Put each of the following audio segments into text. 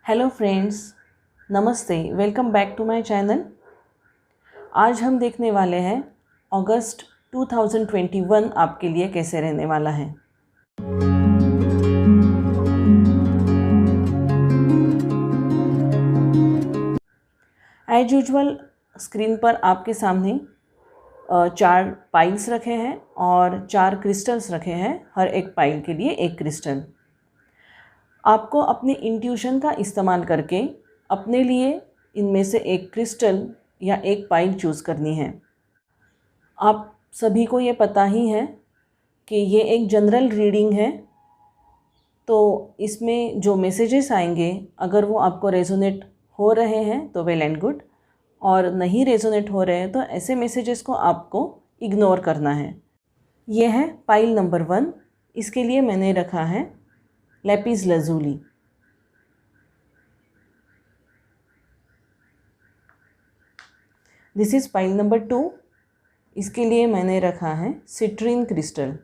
Hello friends, नमस्ते। Welcome back to my channel. आज हम देखने वाले हैं अगस्त 2021 आपके लिए कैसे रहने वाला है। एज यूजुअल स्क्रीन पर आपके सामने 4 पाइल्स रखे हैं और 4 क्रिस्टल्स रखे हैं। हर एक पाइल के लिए एक क्रिस्टल। आपको अपने इंट्यूशन का इस्तेमाल करके अपने लिए इनमें से एक क्रिस्टल या एक पाइल चूज़ करनी है। आप सभी को ये पता ही है कि ये एक जनरल रीडिंग है, तो इसमें जो मैसेजेस आएंगे अगर वो आपको रेजोनेट हो रहे हैं तो वेल एंड गुड, और नहीं रेजोनेट हो रहे हैं तो ऐसे मैसेजेस को आपको इग्नोर करना है। ये है पाइल नंबर 1। इसके लिए मैंने रखा है lapis lazuli. This is pile number 2। इसके लिए मैंने रखा है citrine crystal.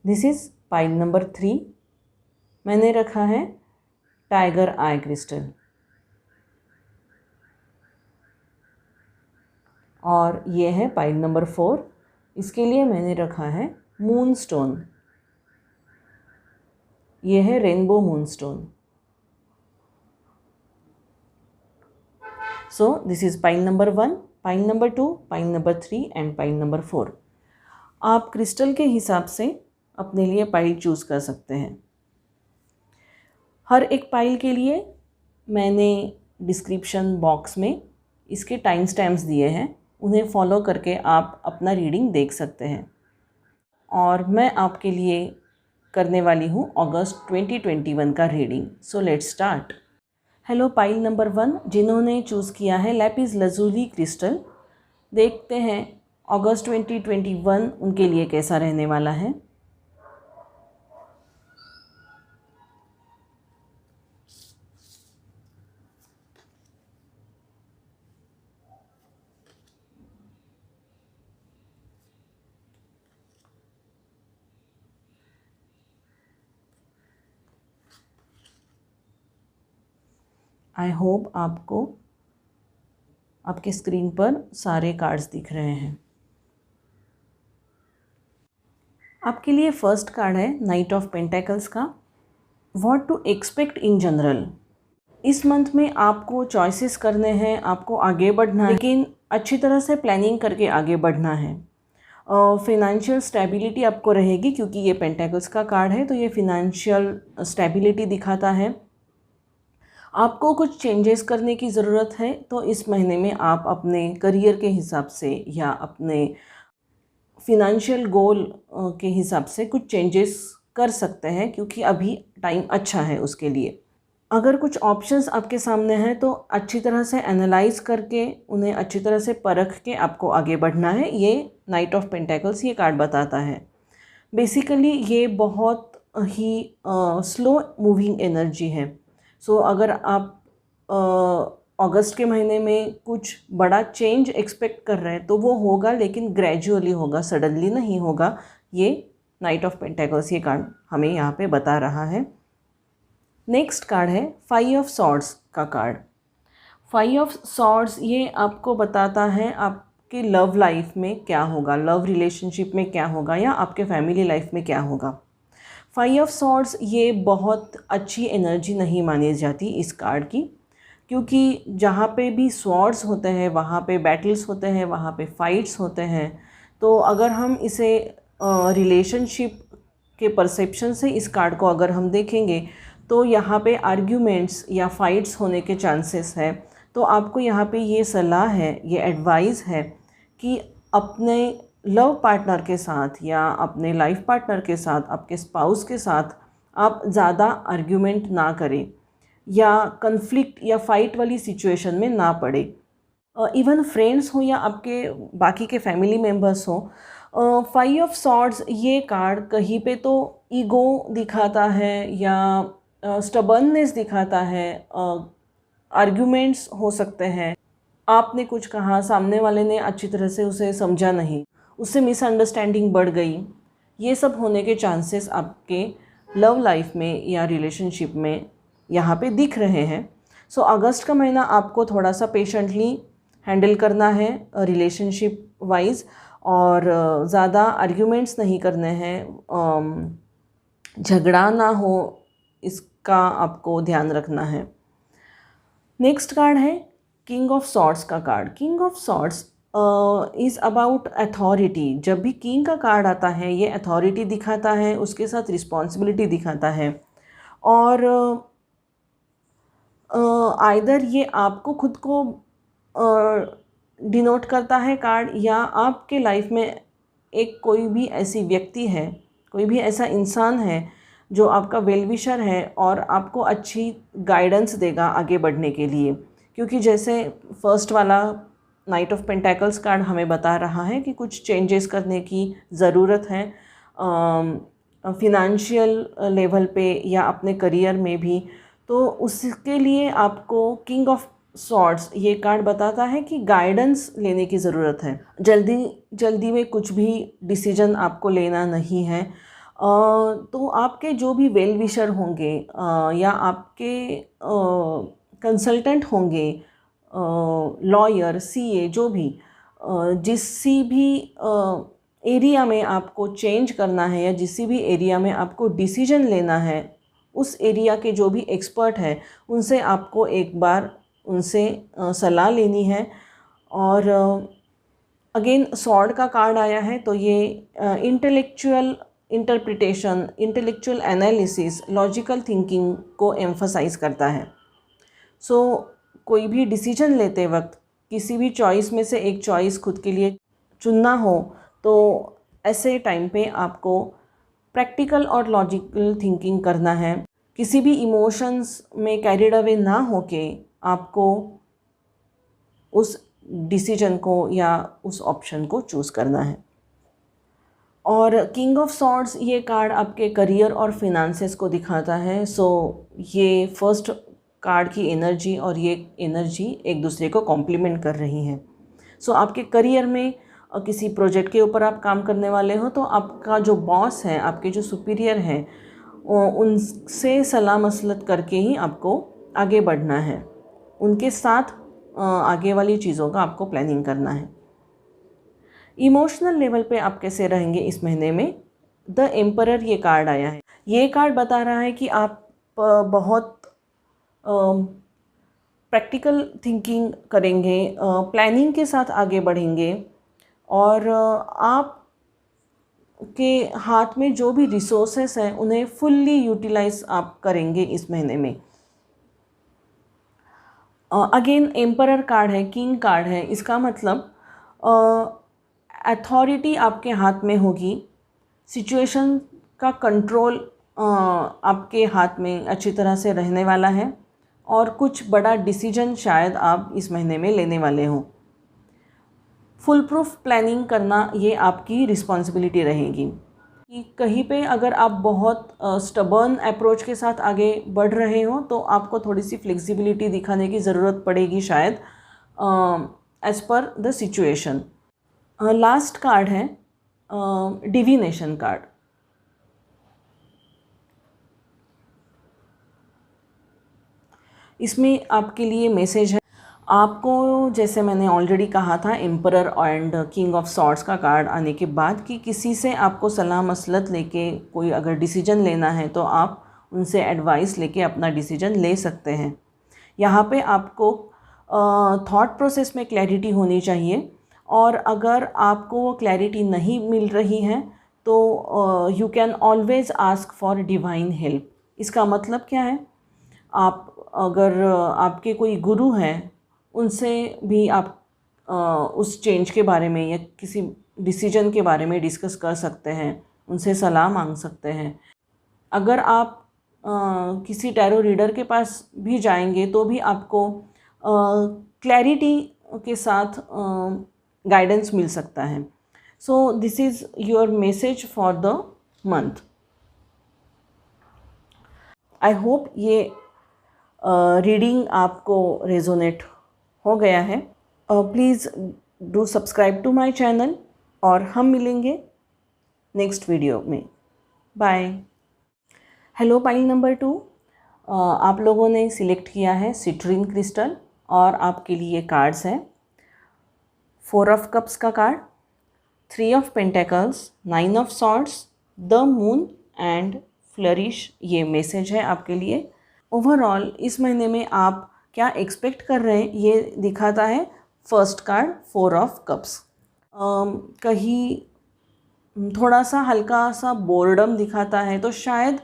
This is pile number 3। मैंने रखा है टाइगर आई क्रिस्टल। और ये है पाइल नंबर 4। इसके लिए मैंने रखा है मून स्टोन। ये है rainbow moon stone. So this is pile number 1, pile number 2, pile number 3 and pile number 4। आप क्रिस्टल के हिसाब से अपने लिए पाइल चूज़ कर सकते हैं। हर एक पाइल के लिए मैंने डिस्क्रिप्शन बॉक्स में इसके टाइम स्टैम्प्स दिए हैं, उन्हें फॉलो करके आप अपना रीडिंग देख सकते हैं। और मैं आपके लिए करने वाली हूँ अगस्त 2021 का reading. So let's start. Hello pile number 1 जिन्होंने चूज़ किया है लैपिस लज़ूली क्रिस्टल, देखते हैं अगस्त 2021 उनके लिए कैसा रहने वाला है। आई होप आपको आपके स्क्रीन पर सारे कार्ड्स दिख रहे हैं। आपके लिए फर्स्ट कार्ड है नाइट ऑफ पेंटेकल्स का। What to expect in general. इस मंथ में आपको चॉइसेस करने हैं, आपको आगे बढ़ना है, लेकिन अच्छी तरह से प्लानिंग करके आगे बढ़ना है। फिनेंशियल स्टेबिलिटी आपको रहेगी, क्योंकि ये पेंटेकल्स का कार्ड है तो ये फिनेंशियल स्टेबिलिटी दिखाता है। आपको कुछ चेंजेस करने की ज़रूरत है, तो इस महीने में आप अपने करियर के हिसाब से या अपने फिनेंशियल गोल के हिसाब से कुछ चेंजेस कर सकते हैं, क्योंकि अभी टाइम अच्छा है उसके लिए। अगर कुछ ऑप्शंस आपके सामने हैं तो अच्छी तरह से एनालाइज करके उन्हें अच्छी तरह से परख के आपको आगे बढ़ना है। ये नाइट ऑफ पेंटेकल्स ये कार्ड बताता है। बेसिकली ये बहुत ही स्लो मूविंग एनर्जी है। सो अगर आप अगस्त के महीने में कुछ बड़ा चेंज एक्सपेक्ट कर रहे हैं तो वो होगा, लेकिन ग्रेजुअली होगा, सडनली नहीं होगा। ये नाइट ऑफ पेंटेकल्स ये कार्ड हमें यहाँ पे बता रहा है। नेक्स्ट कार्ड है 5 ऑफ सॉर्ड्स का कार्ड। 5 ऑफ सॉर्ड्स ये आपको बताता है आपके लव लाइफ में क्या होगा, लव रिलेशनशिप में क्या होगा, या आपके फैमिली लाइफ में क्या होगा। 5 ऑफ सॉर्ड्स ये बहुत अच्छी एनर्जी नहीं मानी जाती इस कार्ड की, क्योंकि जहाँ पे भी स्वॉर्ड्स होते हैं वहाँ पे बैटल्स होते हैं, वहाँ पे फाइट्स होते हैं। तो अगर हम इसे रिलेशनशिप के परसेप्शन से इस कार्ड को अगर हम देखेंगे तो यहाँ पे आर्ग्यूमेंट्स या फाइट्स होने के चांसेस है। तो आपको यहाँ पे ये सलाह है, ये एडवाइस है कि अपने लव पार्टनर के साथ या अपने लाइफ पार्टनर के साथ, आपके स्पाउस के साथ आप ज़्यादा आर्ग्यूमेंट ना करें या कन्फ्लिक्ट या फाइट वाली सिचुएशन में ना पड़े। इवन फ्रेंड्स हो या आपके बाकी के फैमिली मेम्बर्स हो। 5 ऑफ सॉर्ड्स ये कार्ड कहीं पे तो ईगो दिखाता है या स्टबर्ननेस दिखाता है। आर्ग्यूमेंट्स हो सकते हैं, आपने कुछ कहा, सामने वाले ने अच्छी तरह से उसे समझा नहीं, उससे मिसअंडरस्टैंडिंग बढ़ गई। ये सब होने के चांसेस आपके लव लाइफ में या रिलेशनशिप में यहाँ पे दिख रहे हैं। सो अगस्त का महीना आपको थोड़ा सा पेशेंटली हैंडल करना है रिलेशनशिप वाइज, और ज़्यादा आर्ग्यूमेंट्स नहीं करने हैं, झगड़ा ना हो, इसका आपको ध्यान रखना है। नेक्स्ट कार्ड है किंग ऑफ सॉर्ड्स का card. King of swords is about authority. जब भी किंग का कार्ड आता है ये अथॉरिटी दिखाता है, उसके साथ रिस्पॉन्सिबिलिटी दिखाता है, और आइदर ये आपको खुद को डिनोट करता है कार्ड, या आपके लाइफ में एक कोई भी ऐसी व्यक्ति है, कोई भी ऐसा इंसान है जो आपका वेल विशर है और आपको अच्छी गाइडेंस देगा आगे बढ़ने के लिए। क्योंकि जैसे फर्स्ट वाला नाइट ऑफ पेंटेकल्स कार्ड हमें बता रहा है कि कुछ चेंजेस करने की ज़रूरत है फिनेंशियल लेवल पे या अपने करियर में भी, तो उसके लिए आपको किंग ऑफ सॉर्ड्स ये कार्ड बताता है कि गाइडेंस लेने की ज़रूरत है। जल्दी में कुछ भी डिसीजन आपको लेना नहीं है। तो आपके जो भी वेल विशर होंगे या आपके कंसल्टेंट होंगे, लॉयर, सीए, जो भी जिस भी एरिया में आपको चेंज करना है या जिस भी एरिया में आपको डिसीजन लेना है, उस एरिया के जो भी एक्सपर्ट हैं उनसे आपको एक बार उनसे सलाह लेनी है। और अगेन सॉर्ड का कार्ड आया है, तो ये intellectual interpretation, intellectual analysis, logical thinking को एम्फसाइज़ करता है। सो कोई भी डिसीजन लेते वक्त किसी भी चॉइस में से एक चॉइस खुद के लिए चुनना हो, तो ऐसे टाइम पे आपको प्रैक्टिकल और लॉजिकल थिंकिंग करना है। किसी भी इमोशंस में कैरिड अवे ना होके आपको उस डिसीजन को या उस ऑप्शन को चूज़ करना है। और किंग ऑफ सॉर्ड्स ये कार्ड आपके करियर और फिनेंसेस को दिखाता है। सो ये फर्स्ट कार्ड की एनर्जी और ये एनर्जी एक दूसरे को कॉम्प्लीमेंट कर रही हैं। सो आपके करियर में किसी प्रोजेक्ट के ऊपर आप काम करने वाले हो, तो आपका जो बॉस है, आपके जो सुपीरियर हैं, उनसे सलाह मसलत करके ही आपको आगे बढ़ना है। उनके साथ आगे वाली चीज़ों का आपको प्लानिंग करना है। इमोशनल लेवल पे आप कैसे रहेंगे इस महीने में? द एम्परर ये कार्ड आया है। ये कार्ड बता रहा है कि आप बहुत प्रैक्टिकल थिंकिंग करेंगे, प्लानिंग के साथ आगे बढ़ेंगे, और आप के हाथ में जो भी रिसोर्सेस हैं उन्हें फुल्ली यूटिलाइज आप करेंगे इस महीने में। अगेन एम्परर कार्ड है, किंग कार्ड है, इसका मतलब अथॉरिटी आपके हाथ में होगी, सिचुएशन का कंट्रोल आपके हाथ में अच्छी तरह से रहने वाला है, और कुछ बड़ा डिसीजन शायद आप इस महीने में लेने वाले हो। फुल प्रूफ प्लानिंग करना ये आपकी रिस्पॉन्सिबिलिटी रहेगी। कि कहीं पे अगर आप बहुत स्टबर्न अप्रोच के साथ आगे बढ़ रहे हो, तो आपको थोड़ी सी फ्लेक्सिबिलिटी दिखाने की ज़रूरत पड़ेगी शायद, as per the situation. Last card है डिविनेशन कार्ड। इसमें आपके लिए मैसेज है। आपको जैसे मैंने ऑलरेडी कहा था, emperor and king of swords का कार्ड आने के बाद कि किसी से आपको सलाह मसलत लेके कोई अगर डिसीजन लेना है, तो आप उनसे एडवाइस लेके अपना डिसीजन ले सकते हैं। यहाँ पे आपको थॉट प्रोसेस में क्लैरिटी होनी चाहिए, और अगर आपको वो क्लैरिटी नहीं मिल रही है तो you can always ask for divine help. इसका मतलब क्या है? आप अगर आपके कोई गुरु हैं, उनसे भी आप उस चेंज के बारे में या किसी डिसीजन के बारे में डिस्कस कर सकते हैं, उनसे सलाह मांग सकते हैं। अगर आप किसी टैरो रीडर के पास भी जाएंगे तो भी आपको क्लैरिटी के साथ गाइडेंस मिल सकता है। So this is your message for the month. I hope ये रीडिंग आपको रेजोनेट हो गया है। Please do subscribe to my channel, और हम मिलेंगे नेक्स्ट वीडियो में। बाय। हेलो पाइल नंबर 2, आप लोगों ने सिलेक्ट किया है सिट्रीन क्रिस्टल और आपके लिए कार्ड्स हैं 4 ऑफ कप्स का card, 3 of pentacles, 9 of swords, the moon and flourish. ये मैसेज है आपके लिए। ओवरऑल इस महीने में आप क्या एक्सपेक्ट कर रहे हैं ये दिखाता है फर्स्ट कार्ड 4 ऑफ कप्स। कहीं थोड़ा सा हल्का सा बोर्डम दिखाता है, तो शायद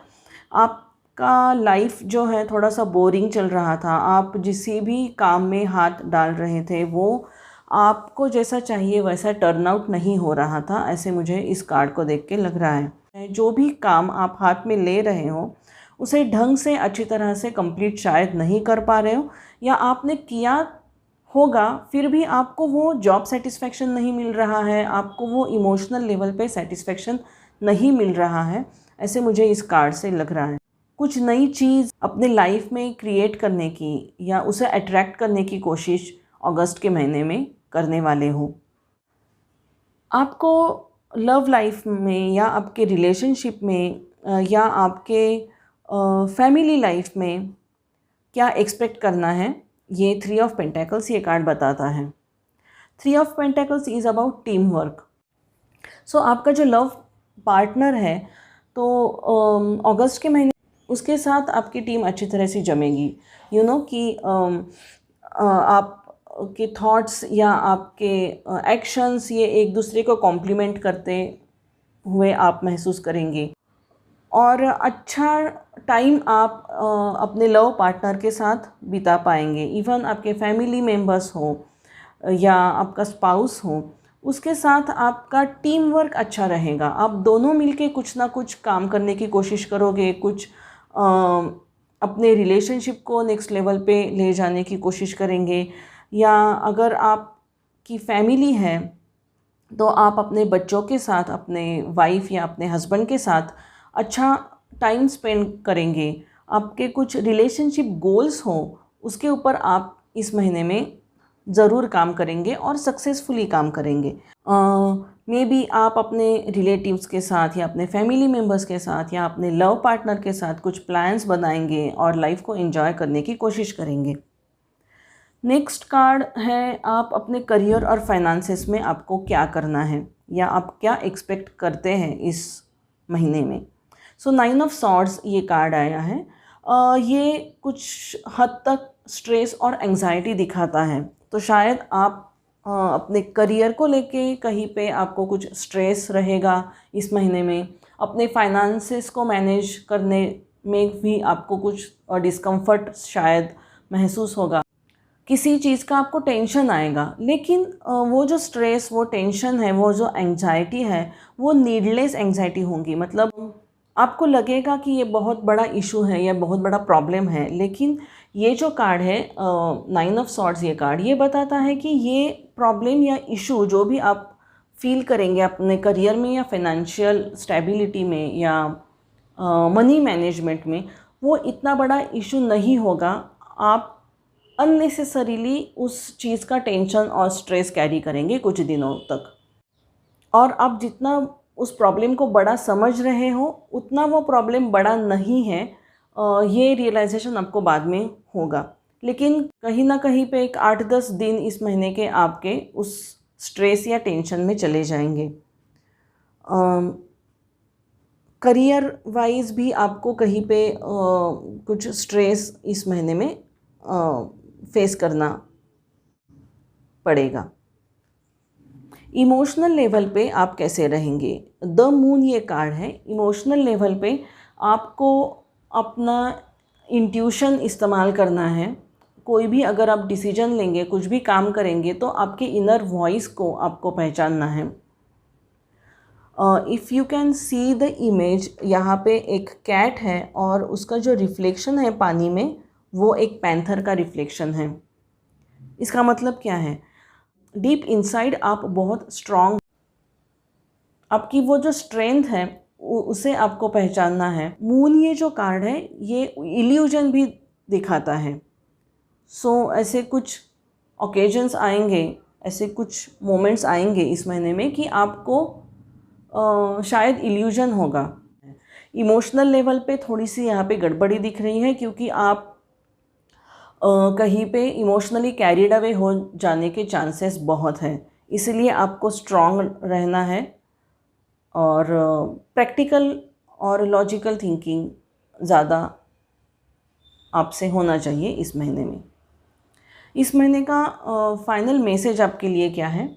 आपका लाइफ जो है थोड़ा सा बोरिंग चल रहा था। आप जिस भी काम में हाथ डाल रहे थे वो आपको जैसा चाहिए वैसा टर्न आउट नहीं हो रहा था, ऐसे मुझे इस कार्ड को देख के लग रहा है। जो भी काम आप हाथ में ले रहे हो उसे ढंग से अच्छी तरह से कंप्लीट शायद नहीं कर पा रहे हो, या आपने किया होगा फिर भी आपको वो जॉब सेटिस्फेक्शन नहीं मिल रहा है, आपको वो इमोशनल लेवल पे सेटिस्फेक्शन नहीं मिल रहा है, ऐसे मुझे इस कार्ड से लग रहा है। कुछ नई चीज़ अपने लाइफ में क्रिएट करने की या उसे अट्रैक्ट करने की कोशिश अगस्त के महीने में करने वाले हो। आपको लव लाइफ में या आपके रिलेशनशिप में या आपके फैमिली लाइफ में क्या एक्सपेक्ट करना है, ये 3 ऑफ पेंटेकल्स ये कार्ड बताता है। 3 of pentacles is about team work. So आपका जो लव पार्टनर है तो अगस्त के महीने उसके साथ आपकी टीम अच्छी तरह से जमेगी। कि आपके थॉट्स या आपके एक्शंस ये एक दूसरे को कॉम्प्लीमेंट करते हुए आप महसूस करेंगे, और अच्छा टाइम आप अपने लव पार्टनर के साथ बिता पाएंगे। इवन आपके फैमिली मेम्बर्स हो या आपका स्पाउस हो, उसके साथ आपका टीम वर्क अच्छा रहेगा। आप दोनों मिलके कुछ ना कुछ काम करने की कोशिश करोगे, कुछ अपने रिलेशनशिप को नेक्स्ट लेवल पे ले जाने की कोशिश करेंगे। या अगर आपकी फैमिली है तो आप अपने बच्चों के साथ, अपने वाइफ या अपने हस्बैंड के साथ अच्छा टाइम स्पेंड करेंगे। आपके कुछ रिलेशनशिप गोल्स हो उसके ऊपर आप इस महीने में ज़रूर काम करेंगे और सक्सेसफुली काम करेंगे। मे बी आप अपने रिलेटिव्स के साथ या अपने फैमिली मेम्बर्स के साथ या अपने लव पार्टनर के साथ कुछ प्लान्स बनाएंगे और लाइफ को एंजॉय करने की कोशिश करेंगे। नेक्स्ट कार्ड है आप अपने करियर और फाइनेंसेस में आपको क्या करना है या आप क्या एक्सपेक्ट करते हैं इस महीने में। सो 9 ऑफ सॉर्ड्स ये कार्ड आया है। ये कुछ हद तक स्ट्रेस और एंजाइटी दिखाता है, तो शायद आप अपने करियर को लेके कहीं पे आपको कुछ स्ट्रेस रहेगा इस महीने में। अपने फाइनेंसेस को मैनेज करने में भी आपको कुछ डिस्कम्फर्ट शायद महसूस होगा। किसी चीज़ का आपको टेंशन आएगा, लेकिन वो जो स्ट्रेस, वो टेंशन है, वो जो एंजाइटी है, वो नीडलेस एंजाइटी होंगी। मतलब आपको लगेगा कि ये बहुत बड़ा इशू है या बहुत बड़ा प्रॉब्लम है, लेकिन ये जो कार्ड है 9 ऑफ सॉर्ड्स ये कार्ड ये बताता है कि ये प्रॉब्लम या इशू जो भी आप फील करेंगे अपने करियर में या फाइनेंशियल स्टेबिलिटी में या मनी मैनेजमेंट में, वो इतना बड़ा इशू नहीं होगा। आप अननेसेसरीली उस चीज़ का टेंशन और स्ट्रेस कैरी करेंगे कुछ दिनों तक, और आप जितना उस प्रॉब्लम को बड़ा समझ रहे हो उतना वो प्रॉब्लम बड़ा नहीं है। ये रियलाइजेशन आपको बाद में होगा, लेकिन कहीं ना कहीं पे एक 8-10 दिन इस महीने के आपके उस स्ट्रेस या टेंशन में चले जाएंगे। करियर वाइज भी आपको कहीं पे कुछ स्ट्रेस इस महीने में फेस करना पड़ेगा। इमोशनल लेवल पे आप कैसे रहेंगे, द मून ये कार्ड है। इमोशनल लेवल पे आपको अपना इंट्यूशन इस्तेमाल करना है। कोई भी अगर आप डिसीजन लेंगे, कुछ भी काम करेंगे, तो आपके इनर वॉइस को आपको पहचानना है। If you can see the image, यहाँ पे एक कैट है और उसका जो रिफ्लेक्शन है पानी में वो एक पैंथर का रिफ्लेक्शन है। इसका मतलब क्या है, डीप इनसाइड आप बहुत स्ट्रॉन्ग, आपकी वो जो स्ट्रेंथ है उसे आपको पहचानना है। मून ये जो कार्ड है ये इल्यूजन भी दिखाता है। सो ऐसे कुछ ओकेजन्स आएंगे, ऐसे कुछ मोमेंट्स आएंगे इस महीने में कि आपको शायद इल्यूजन होगा। इमोशनल लेवल पे थोड़ी सी यहाँ पे गड़बड़ी दिख रही है, क्योंकि आप कहीं पे इमोशनली कैरिड अवे हो जाने के चांसेस बहुत हैं। इसीलिए आपको स्ट्रॉन्ग रहना है और प्रैक्टिकल और लॉजिकल थिंकिंग ज़्यादा आपसे होना चाहिए इस महीने में। इस महीने का फाइनल मैसेज आपके लिए क्या है?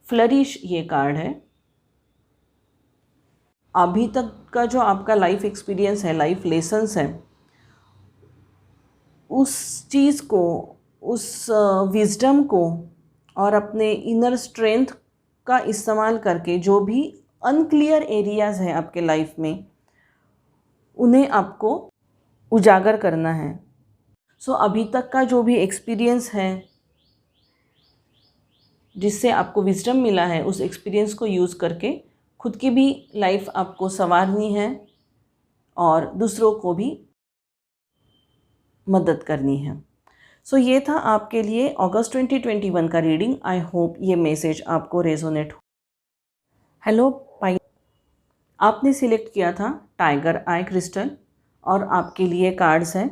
फ्लरिश ये कार्ड है। अभी तक का जो आपका लाइफ एक्सपीरियंस है, लाइफ लेसन्स है, उस चीज़ को, उस विजडम को और अपने इनर स्ट्रेंथ का इस्तेमाल करके जो भी अनक्लियर एरियाज़ हैं आपके लाइफ में, उन्हें आपको उजागर करना है। सो अभी तक का जो भी एक्सपीरियंस है, जिससे आपको विजडम मिला है, उस एक्सपीरियंस को यूज़ करके खुद की भी लाइफ आपको संवारनी है और दूसरों को भी मदद करनी है। सो ये था आपके लिए अगस्त 2021 का रीडिंग। आई होप ये मैसेज आपको रेजोनेट हो। हेलो पाई, आपने सिलेक्ट किया था टाइगर आई क्रिस्टल और आपके लिए कार्ड्स हैं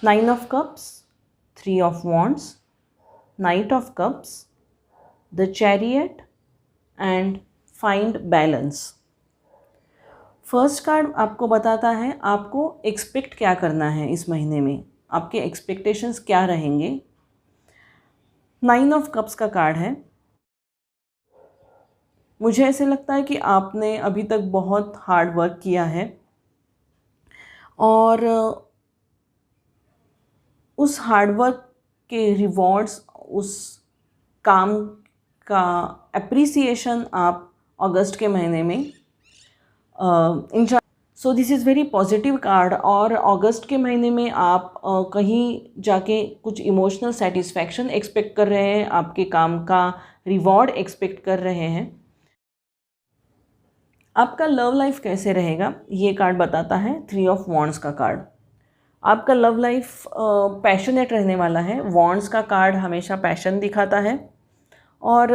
9 of cups, 3 of wands, night of cups, the chariot and find balance. First card आपको बताता है आपको एक्सपेक्ट क्या करना है इस महीने में, आपके एक्सपेक्टेशंस क्या रहेंगे। 9 ऑफ कप्स का कार्ड है। मुझे ऐसे लगता है कि आपने अभी तक बहुत हार्ड वर्क किया है और उस हार्ड वर्क के रिवॉर्ड्स, उस काम का अप्रिसिएशन आप अगस्त के महीने में enjoy. So this is very positive card. और अगस्त के महीने में आप कहीं जाके कुछ इमोशनल सेटिस्फैक्शन एक्सपेक्ट कर रहे हैं, आपके काम का रिवॉर्ड एक्सपेक्ट कर रहे हैं। आपका लव लाइफ कैसे रहेगा ये कार्ड बताता है 3 ऑफ वॉन्ड्स का कार्ड। आपका लव लाइफ पैशनेट रहने वाला है। वॉन्ड्स का कार्ड हमेशा पैशन दिखाता है और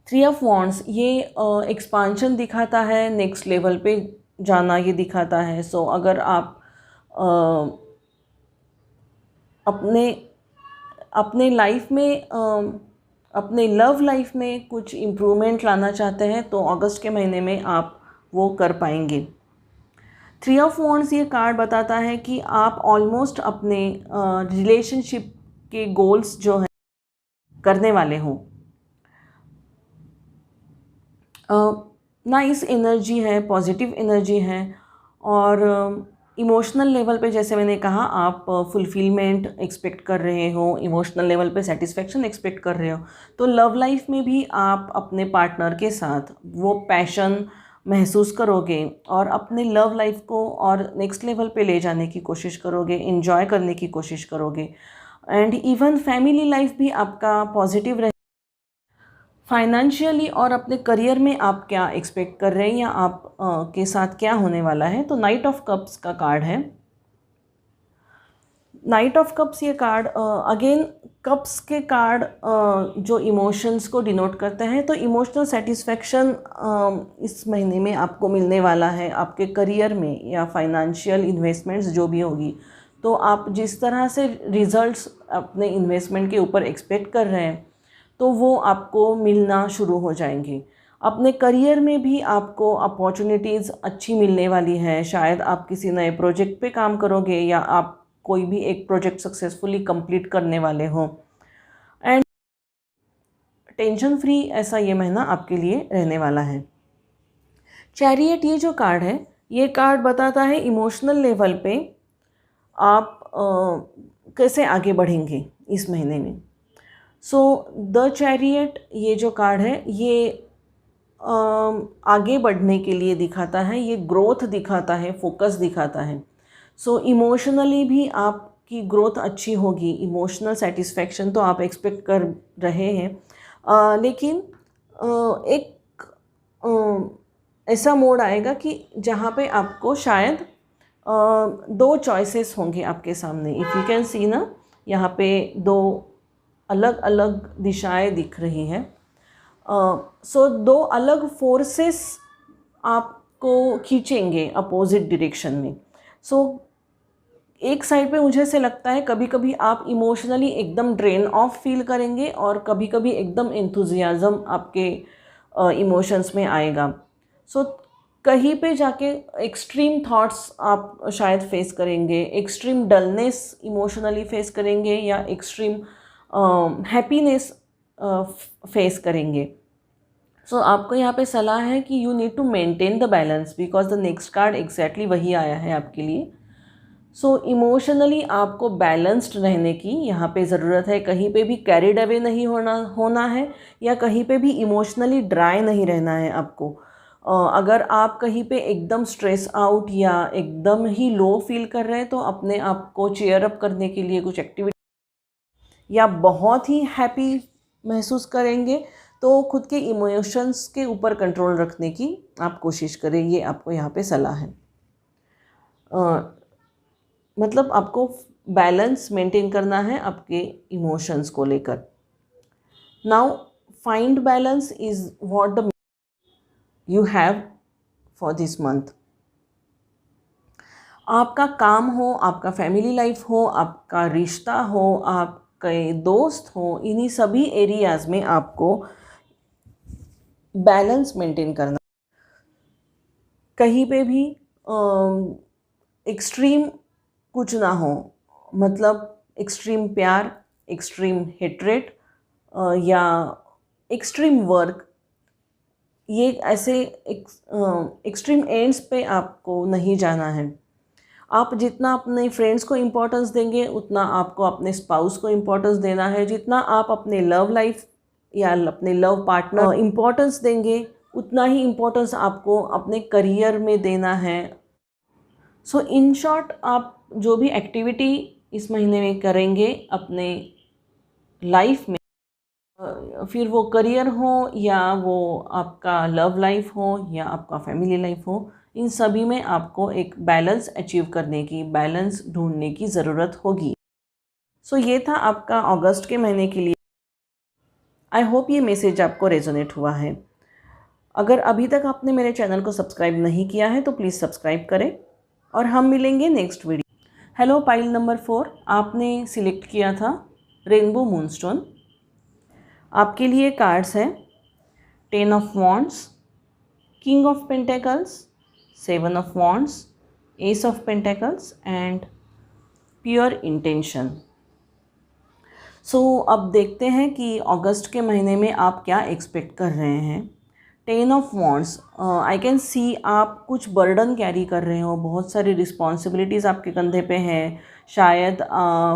3 ऑफ वॉन्ड्स ये एक्सपांशन दिखाता है, नेक्स्ट लेवल पे जाना ये दिखाता है। सो अगर आप अपने लाइफ में अपने लव लाइफ में कुछ इम्प्रूवमेंट लाना चाहते हैं तो अगस्त के महीने में आप वो कर पाएंगे। 3 ऑफ वॉन्ड्स ये कार्ड बताता है कि आप ऑलमोस्ट अपने रिलेशनशिप के गोल्स जो हैं करने वाले हों। नाइस एनर्जी है, पॉजिटिव एनर्जी है और इमोशनल लेवल पे जैसे मैंने कहा आप फुलफिलमेंट एक्सपेक्ट कर रहे हो, इमोशनल लेवल पे सेटिस्फेक्शन एक्सपेक्ट कर रहे हो। तो लव लाइफ में भी आप अपने पार्टनर के साथ वो पैशन महसूस करोगे और अपने लव लाइफ को और नेक्स्ट लेवल पे ले जाने की कोशिश करोगे, एंजॉय करने की कोशिश करोगे। एंड इवन फैमिली लाइफ भी आपका पॉजिटिव रहे। फाइनेंशियली और अपने करियर में आप क्या एक्सपेक्ट कर रहे हैं या आप के साथ क्या होने वाला है। तो नाइट ऑफ कप्स का कार्ड है। नाइट ऑफ कप्स ये कार्ड अगेन कप्स के कार्ड जो इमोशंस को डिनोट करते हैं। तो इमोशनल सेटिस्फेक्शन इस महीने में आपको मिलने वाला है आपके करियर में या फाइनेंशियल इन्वेस्टमेंट्स जो भी होगी। तो आप जिस तरह से रिजल्ट्स अपने इन्वेस्टमेंट के ऊपर एक्सपेक्ट कर रहे हैं तो वो आपको मिलना शुरू हो जाएंगे। अपने करियर में भी आपको अपॉर्चुनिटीज़ अच्छी मिलने वाली है। शायद आप किसी नए प्रोजेक्ट पे काम करोगे या आप कोई भी एक प्रोजेक्ट सक्सेसफुली कंप्लीट करने वाले हो। एंड टेंशन फ्री ऐसा ये महीना आपके लिए रहने वाला है। चैरियट ये जो कार्ड है, ये कार्ड बताता है इमोशनल लेवल पे आप कैसे आगे बढ़ेंगे इस महीने में। सो द चैरियट ये जो कार्ड है ये आगे बढ़ने के लिए दिखाता है, ये ग्रोथ दिखाता है, फोकस दिखाता है। सो इमोशनली भी आपकी ग्रोथ अच्छी होगी, इमोशनल सेटिस्फेक्शन तो आप एक्सपेक्ट कर रहे हैं। लेकिन एक ऐसा मोड आएगा कि जहाँ पे आपको शायद 2 चॉइसेस होंगे आपके सामने। इफ़ यू कैन सी ना, यहाँ पे 2 अलग अलग दिशाएं दिख रही हैं। सो 2 अलग फोर्सेस आपको खींचेंगे अपोजिट डायरेक्शन में। सो एक साइड पे मुझे ऐसे लगता है कभी कभी आप इमोशनली एकदम ड्रेन ऑफ फील करेंगे और कभी कभी एकदम एंथुजियाज़म आपके इमोशंस में आएगा। सो कहीं पे जाके एक्सट्रीम थॉट्स आप शायद फेस करेंगे, एक्सट्रीम डलनेस इमोशनली फेस करेंगे या एक्सट्रीम हैप्पीनेस फेस करेंगे। सो आपको यहाँ पे सलाह है कि you need to maintain the balance, because the next card exactly वही आया है आपके लिए। सो इमोशनली आपको बैलेंस्ड रहने की यहाँ पे ज़रूरत है, कहीं पे भी कैरिड अवे नहीं होना है या कहीं पे भी इमोशनली ड्राई नहीं रहना है आपको। अगर आप कहीं पे एकदम स्ट्रेस आउट या एकदम ही लो फील कर रहे हैं तो अपने आप को चेयर अप करने के लिए कुछ एक्टिविटी, या बहुत ही हैप्पी महसूस करेंगे तो खुद के इमोशंस के ऊपर कंट्रोल रखने की आप कोशिश करें। ये आपको यहाँ पे सलाह है। मतलब आपको बैलेंस मेंटेन करना है आपके इमोशंस को लेकर। Now find balance is what the you have for this month. आपका काम हो, आपका फैमिली लाइफ हो, आपका रिश्ता हो, आपके दोस्त हो, इन्हीं सभी एरियाज़ में आपको बैलेंस मेंटेन करना। कहीं पे भी एक्सट्रीम कुछ ना हो, मतलब एक्सट्रीम प्यार, एक्सट्रीम हेट्रेट या एक्सट्रीम वर्क, ये ऐसे एक्सट्रीम एंड्स पे आपको नहीं जाना है। आप जितना अपने फ्रेंड्स को इम्पोर्टेंस देंगे उतना आपको अपने स्पाउस को इम्पोर्टेंस देना है। जितना आप अपने लव लाइफ या अपने लव पार्टनर इम्पोर्टेंस देंगे उतना ही इम्पोर्टेंस आपको अपने करियर में देना है। सो इन शॉर्ट, आप जो भी एक्टिविटी इस महीने में करेंगे अपने लाइफ में, फिर वो करियर हो या वो आपका लव लाइफ हो या आपका फैमिली लाइफ हो, इन सभी में आपको एक बैलेंस अचीव करने की, बैलेंस ढूंढने की ज़रूरत होगी। सो ये था आपका अगस्त के महीने के लिए। आई होप ये मैसेज आपको रेजोनेट हुआ है। अगर अभी तक आपने मेरे चैनल को सब्सक्राइब नहीं किया है तो प्लीज़ सब्सक्राइब करें और हम मिलेंगे next video. Hello pile number 4, आपने सिलेक्ट किया था रेनबो मूनस्टोन। आपके लिए कार्ड्स हैं 10 of wands, king of pentacles, 7 of wands, ace of pentacles and pure intention. So अब देखते हैं कि अगस्त के महीने में आप क्या एक्सपेक्ट कर रहे हैं। 10 of wands, I can see आप कुछ बर्डन कैरी कर रहे हो, बहुत सारी रिस्पॉन्सिबिलिटीज़ आपके कंधे पे है। शायद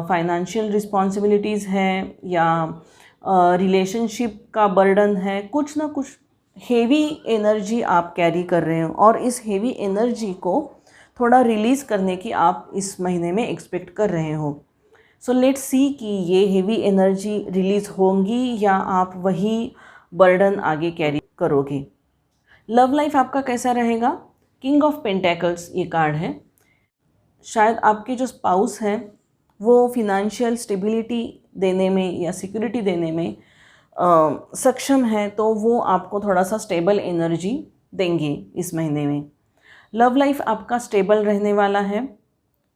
फाइनेंशियल रिस्पॉन्सिबिलिटीज़ है या रिलेशनशिप का बर्डन है, कुछ ना कुछ हेवी एनर्जी आप कैरी कर रहे हो और इस हेवी एनर्जी को थोड़ा रिलीज़ करने की आप इस महीने में एक्सपेक्ट कर रहे हो। सो लेट्स सी कि ये हेवी एनर्जी रिलीज़ होंगी या आप वही बर्डन आगे कैरी करोगे। लव लाइफ आपका कैसा रहेगा? किंग ऑफ पेंटेकल्स ये कार्ड है। शायद आपके जो स्पाउस हैं वो फिनेंशियल स्टेबिलिटी देने में या सिक्योरिटी देने में सक्षम है, तो वो आपको थोड़ा सा स्टेबल एनर्जी देंगे इस महीने में। लव लाइफ आपका स्टेबल रहने वाला है,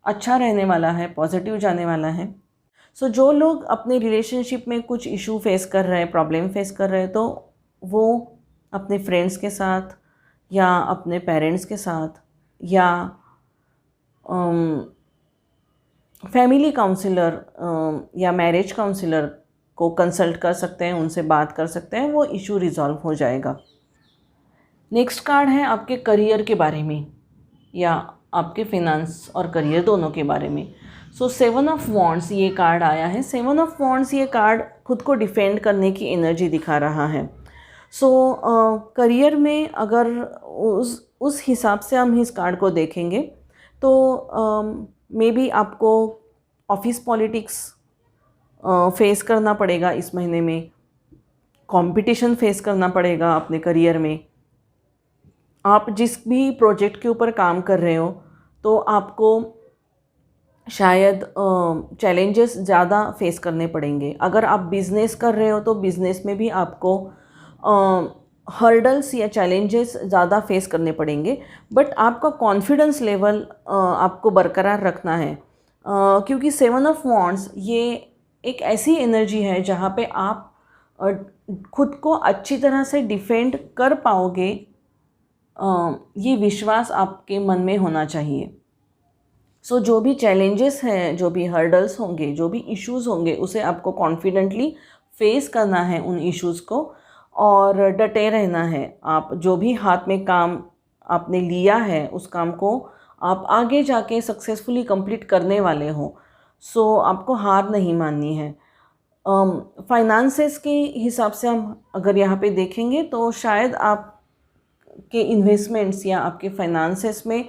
अच्छा रहने वाला है, पॉजिटिव जाने वाला है। सो जो लोग अपने रिलेशनशिप में कुछ इशू फेस कर रहे हैं, प्रॉब्लम फेस कर रहे हैं, तो वो अपने फ्रेंड्स के साथ या अपने पेरेंट्स के साथ या फैमिली काउंसलर या मैरिज काउंसलर को कंसल्ट कर सकते हैं, उनसे बात कर सकते हैं, वो इशू रिजॉल्व हो जाएगा। नेक्स्ट कार्ड है आपके करियर के बारे में या आपके फिनेंस और करियर दोनों के बारे में। सो 7 ऑफ वॉन्ड्स ये कार्ड आया है। 7 ऑफ वॉन्ड्स ये कार्ड खुद को डिफेंड करने की एनर्जी दिखा रहा है। सो करियर में अगर उस हिसाब से हम इस कार्ड को देखेंगे तो मे बी आपको ऑफिस पॉलिटिक्स फेस करना पड़ेगा इस महीने में, कंपटीशन फेस करना पड़ेगा अपने करियर में। आप जिस भी प्रोजेक्ट के ऊपर काम कर रहे हो तो आपको शायद चैलेंजेस ज़्यादा फेस करने पड़ेंगे। अगर आप बिज़नेस कर रहे हो तो बिज़नेस में भी आपको हर्डल्स या चैलेंजेस ज़्यादा फेस करने पड़ेंगे, बट आपका कॉन्फिडेंस लेवल आपको बरकरार रखना है, क्योंकि 7 ऑफ वॉन्ड्स ये एक ऐसी एनर्जी है जहाँ पे आप खुद को अच्छी तरह से डिफेंड कर पाओगे। ये विश्वास आपके मन में होना चाहिए। सो जो भी चैलेंजेस हैं, जो भी हर्डल्स होंगे, जो भी इश्यूज़ होंगे, उसे आपको कॉन्फिडेंटली फेस करना है उन इश्यूज़ को, और डटे रहना है। आप जो भी हाथ में काम आपने लिया है उस काम को आप आगे जाके सक्सेसफुली कंप्लीट करने वाले हो। सो आपको हार नहीं माननी है। फाइनेंसेस के हिसाब से हम अगर यहाँ पे देखेंगे तो शायद आपके इन्वेस्टमेंट्स या आपके फाइनेंसेस में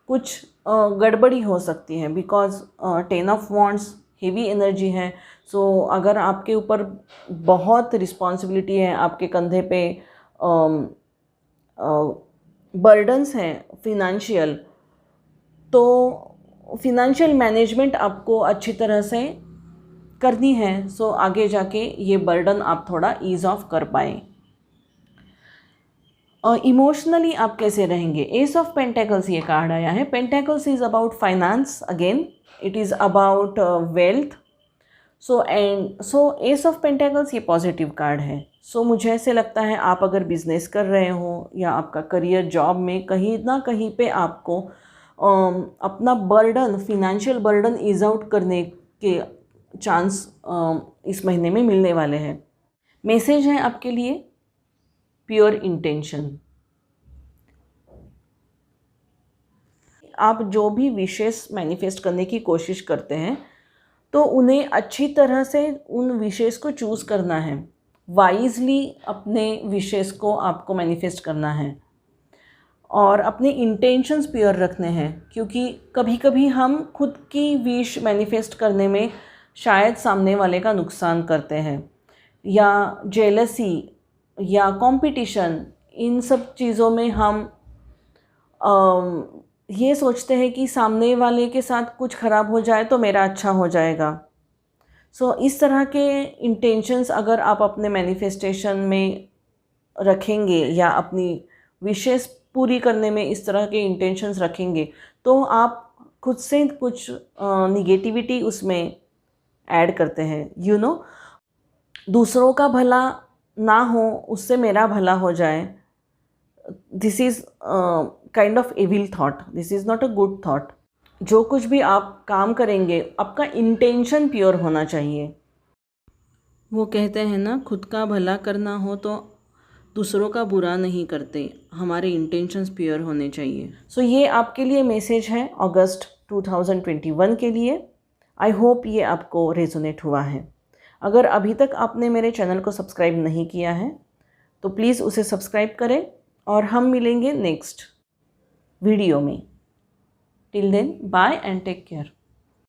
कुछ गड़बड़ी हो सकती है, because 10 of wands heavy energy है। सो अगर आपके ऊपर बहुत रिस्पॉन्सिबिलिटी है, आपके कंधे पे बर्डन्स हैं फिनेंशियल, तो फिनेंशियल मैनेजमेंट आपको अच्छी तरह से करनी है। सो आगे जाके ये बर्डन आप थोड़ा ईज़ ऑफ कर पाएँ। इमोशनली आप कैसे रहेंगे? एस ऑफ पेंटेकल्स ये कार्ड आया है। Pentacles is about finance, again it is about wealth. So S of pentacles ये पॉजिटिव कार्ड है। सो मुझे ऐसे लगता है आप अगर बिज़नेस कर रहे हो या आपका करियर जॉब में कहीं ना कहीं पे आपको अपना burden, financial burden ease out करने के चांस इस महीने में मिलने वाले हैं। मैसेज है आपके लिए, प्योर इंटेंशन। आप जो भी विशेष मैनिफेस्ट करने की कोशिश करते हैं तो उन्हें अच्छी तरह से उन विशेष को चूज़ करना है, वाइजली अपने विशेष को आपको मैनिफेस्ट करना है, और अपने इंटेंशंस प्योर रखने हैं। क्योंकि कभी कभी हम खुद की विश मैनिफेस्ट करने में शायद सामने वाले का नुकसान करते हैं, या जेलसी या कंपटीशन, इन सब चीज़ों में हम ये सोचते हैं कि सामने वाले के साथ कुछ ख़राब हो जाए तो मेरा अच्छा हो जाएगा। सो इस तरह के इंटेंशंस अगर आप अपने मैनिफेस्टेशन में रखेंगे या अपनी विशेष पूरी करने में इस तरह के इंटेंशंस रखेंगे तो आप खुद से कुछ निगेटिविटी उसमें ऐड करते हैं। यू नो, दूसरों का भला ना हो उससे मेरा भला हो जाए, this is kind of evil thought, this is not a good thought. जो कुछ भी आप काम करेंगे आपका इंटेंशन प्योर होना चाहिए। वो कहते हैं ना, खुद का भला करना हो तो दूसरों का बुरा नहीं करते, हमारे इंटेंशंस प्योर होने चाहिए। सो ये आपके लिए मैसेज है अगस्त 2021 के लिए। आई होप ये आपको रेजोनेट हुआ है। अगर अभी तक आपने मेरे चैनल को सब्सक्राइब नहीं किया है तो प्लीज़ उसे सब्सक्राइब करें, और हम मिलेंगे नेक्स्ट वीडियो में। Till then, bye and take care.